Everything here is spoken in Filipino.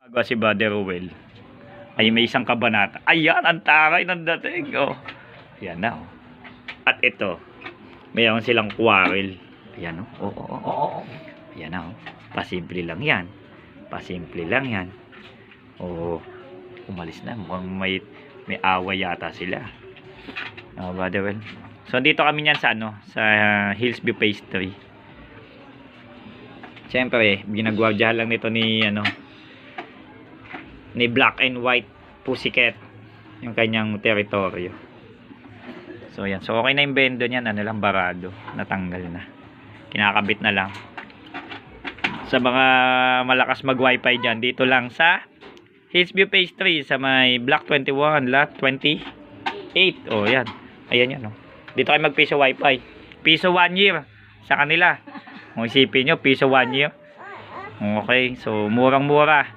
Agawa si Brother Ruel. Ay, may isang kabanata. Ayan, ang taray ng dating. Oh. Ayan na. Oh. At ito, mayroon silang quarrel. Ayan, oh. Oo. Ayan na, oh. Pasimple lang yan. Pasimple lang yan. Oo. Umalis na. Mukhang may away yata sila. Brother Ruel. So, dito kami niyan sa, sa Hillsview Phase 3. Siyempre, ginagwardyahan lang nito ni, ni Black and White Pussycat yung kanyang teritoryo. So yan, so okay na yung bendo niyan, lang barado, natanggal na, kinakabit na lang. Sa mga malakas mag wifi dyan, dito lang sa Hillsview Phase 3 sa may Block 21 lot 28. Oh yan, ayan yan, dito kayo mag piso wifi, piso 1 year sa kanila. Kung isipin nyo, piso 1 year. Okay, so murang mura.